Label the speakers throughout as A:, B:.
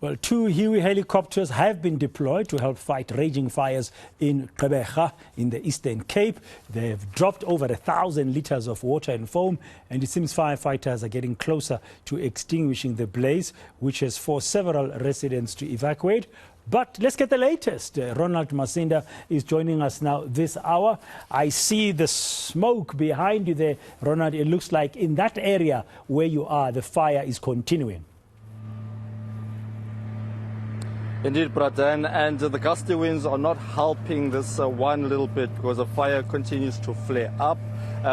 A: Well, 2 Huey helicopters have been deployed to help fight raging fires in Gqeberha in the Eastern Cape. They've dropped over 1,000 litres of water and foam, and it seems firefighters are getting closer to extinguishing the blaze, which has forced several residents to evacuate. But let's get the latest. Ronald Masinda is joining us now this hour. I see the smoke behind you there, Ronald. It looks like in that area where you are, the fire is continuing.
B: Indeed, Bradan, and the gusty winds are not helping this one little bit because the fire continues to flare up.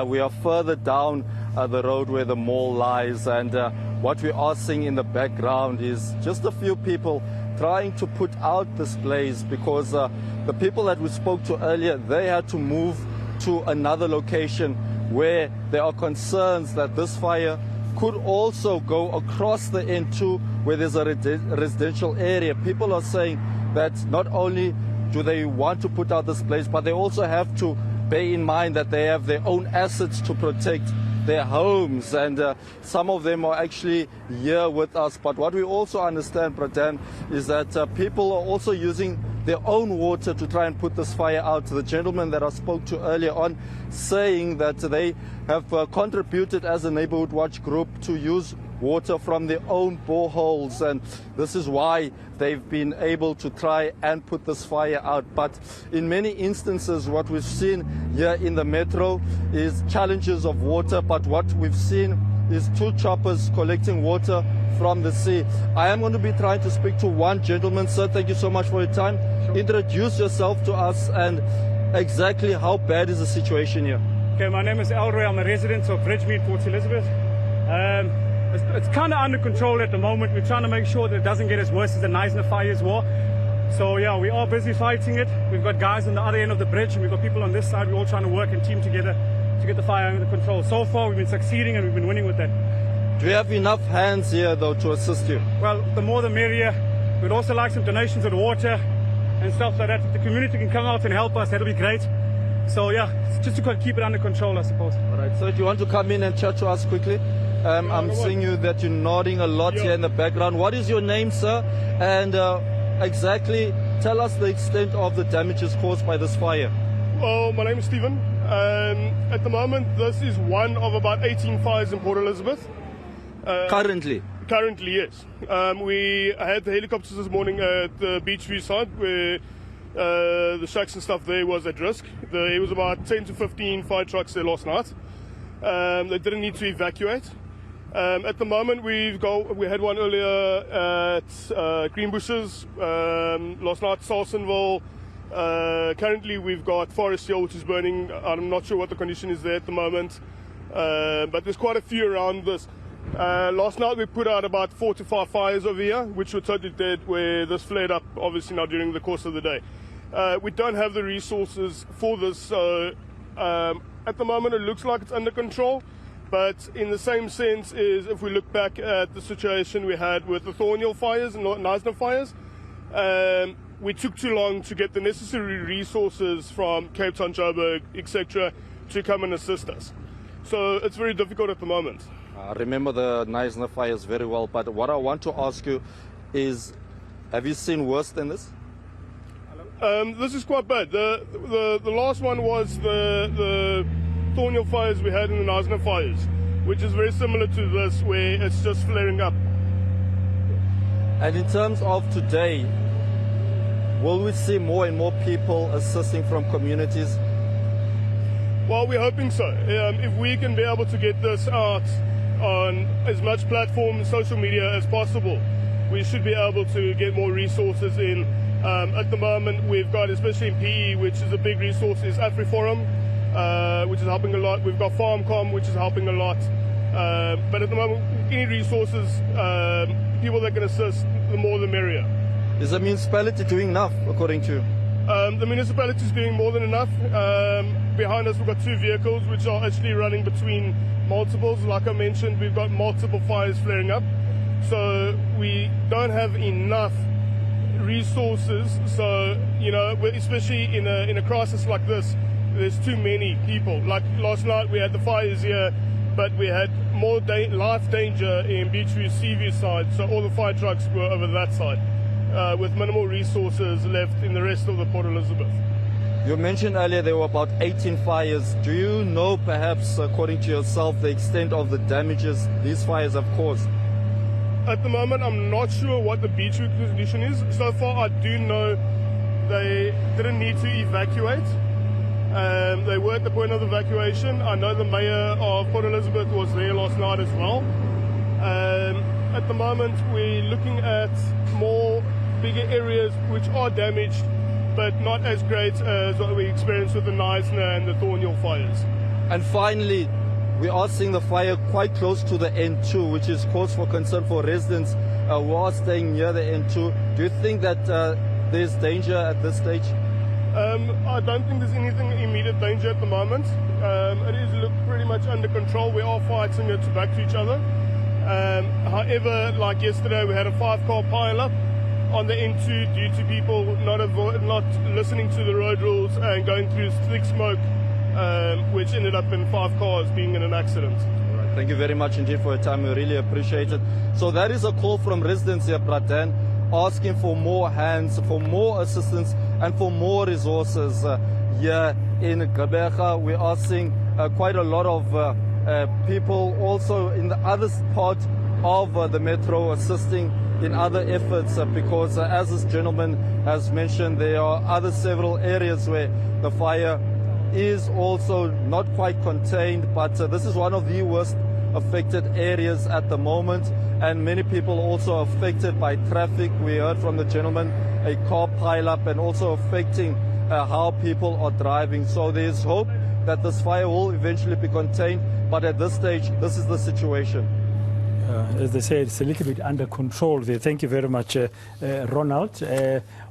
B: We are further down the road where the mall lies, and what we are seeing in the background is just a few people trying to put out this blaze because the people that we spoke to earlier, they had to move to another location where there are concerns that this fire could also go across the N2 where there's a residential area. People are saying that not only do they want to put out this blaze, but they also have to bear in mind that they have their own assets to protect their homes, and some of them are actually here with us. But what we also understand, Bradan, is that people are also using their own water to try and put this fire out. The gentleman that I spoke to earlier on saying that they have contributed as a neighborhood watch group to use water from their own boreholes, and this is why they've been able to try and put this fire out. But in many instances, what we've seen here in the metro is challenges of water, but what we've seen is 2 choppers collecting water from the sea. I am going to be trying to speak to one gentleman. Sir, thank you so much for your time. Sure. Introduce yourself to us and exactly how bad is the situation here.
C: Okay, my name is Elroy. I'm a resident of Bridgemead, Port Elizabeth. It's kind of under control at the moment. We're trying to make sure that it doesn't get as worse as the Masinda fires were. So yeah, we are busy fighting it. We've got guys on the other end of the bridge, and we've got people on this side. We're all trying to work and team together to get the fire under control. So far, we've been succeeding and we've been winning with that.
B: Do you have enough hands here, though, to assist you?
C: Well, the more the merrier. We'd also like some donations of water and stuff like that. If the community can come out and help us, that'll be great. So yeah, just to keep it under control, I suppose. All
B: right, so do you want to come in and chat to us quickly? I'm seeing you that you're nodding a lot here in the background. What is your name, sir? And exactly tell us the extent of the damages caused by this fire.
D: Well, my name is Stephen. At the moment, this is one of about 18 fires in Port Elizabeth.
B: Currently?
D: Currently, yes. We had the helicopters this morning at the Beachview site where the shacks and stuff there was at risk. There was about 10 to 15 fire trucks there last night. They didn't need to evacuate. At the moment, we had one earlier at Greenbushes, last night Salsonville. Currently, we've got Forest Hill, which is burning. I'm not sure what the condition is there at the moment, but there's quite a few around this. Last night, we put out about 4 to 5 fires over here, which were totally dead, where this flared up, obviously, now during the course of the day. We don't have the resources for this. At the moment, it looks like it's under control. But in the same sense is if we look back at the situation we had with the Thornhill fires and Masinda fires, we took too long to get the necessary resources from Cape Town, Joburg, etc. to come and assist us. So it's very difficult at the moment.
B: I remember the Masinda fires very well, but what I want to ask you is, have you seen worse than this?
D: This is quite bad. The last one was the Thornhill fires we had in the Masinda fires, which is very similar to this, where it's just flaring up.
B: And in terms of today, will we see more and more people assisting from communities?
D: Well, we're hoping so. If we can be able to get this out on as much platform and social media as possible, we should be able to get more resources in. At the moment, we've got, especially in PE, which is a big resource, is AfriForum, which is helping a lot. We've got FarmCom, which is helping a lot. But at the moment, any resources, people that can assist, the more the merrier.
B: Is the municipality doing enough, according to you?
D: The municipality is doing more than enough. Behind us, we've got 2 vehicles, which are actually running between multiples. Like I mentioned, we've got multiple fires flaring up. So we don't have enough resources. So, you know, especially in a crisis like this, there's too many people. Like last night, we had the fires here but we had more life danger in Beachview Seaview side, so all the fire trucks were over that side, with minimal resources left in the rest of the Port Elizabeth.
B: You mentioned earlier there were about 18 fires. Do you know, perhaps, according to yourself, the extent of the damages these fires have caused?
D: At the moment, I'm not sure what the Beachview condition is. So far, I do know they didn't need to evacuate. They were at the point of evacuation. I know the mayor of Port Elizabeth was there last night as well. At the moment, we're looking at more bigger areas which are damaged, but not as great as what we experienced with the Knysna and the Thornhill fires.
B: And finally, we are seeing the fire quite close to the N2, which is cause for concern for residents who are staying near the N2. Do you think that there's danger at this stage?
D: I don't think there's anything immediate danger at the moment. It is pretty much under control. We are fighting it back to each other. However, like yesterday, we had a 5-car pile-up on the N2 due to people not listening to the road rules and going through thick smoke, which ended up in 5 cars being in an accident.
B: All right. Thank you very much indeed for your time. We really appreciate it. So that is a call from residents here, Pradan, asking for more hands, for more assistance and for more resources here in Gqeberha. We are seeing quite a lot of people also in the other part of the metro assisting in other efforts because as this gentleman has mentioned, there are several areas where the fire is also not quite contained, but this is one of the worst affected areas at the moment, and many people also affected by traffic. We heard from the gentleman a car pile-up and also affecting how people are driving. So there's hope that this fire will eventually be contained, but at this stage, this is the situation.
A: As they say, it's a little bit under control there. Thank you very much, Ronald.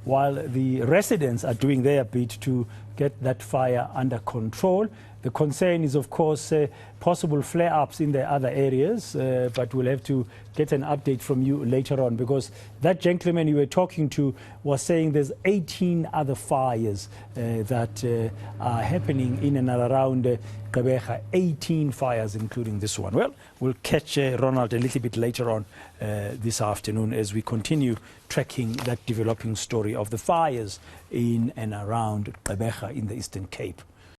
A: While the residents are doing their bit to get that fire under control, the concern is, of course, possible flare-ups in the other areas, but we'll have to get an update from you later on, because that gentleman you were talking to was saying there's 18 other fires that are happening in and around Gqeberha, 18 fires, including this one. Well, we'll catch Ronald a little bit later on this afternoon as we continue tracking that developing story of the fires in and around Gqeberha in the Eastern Cape.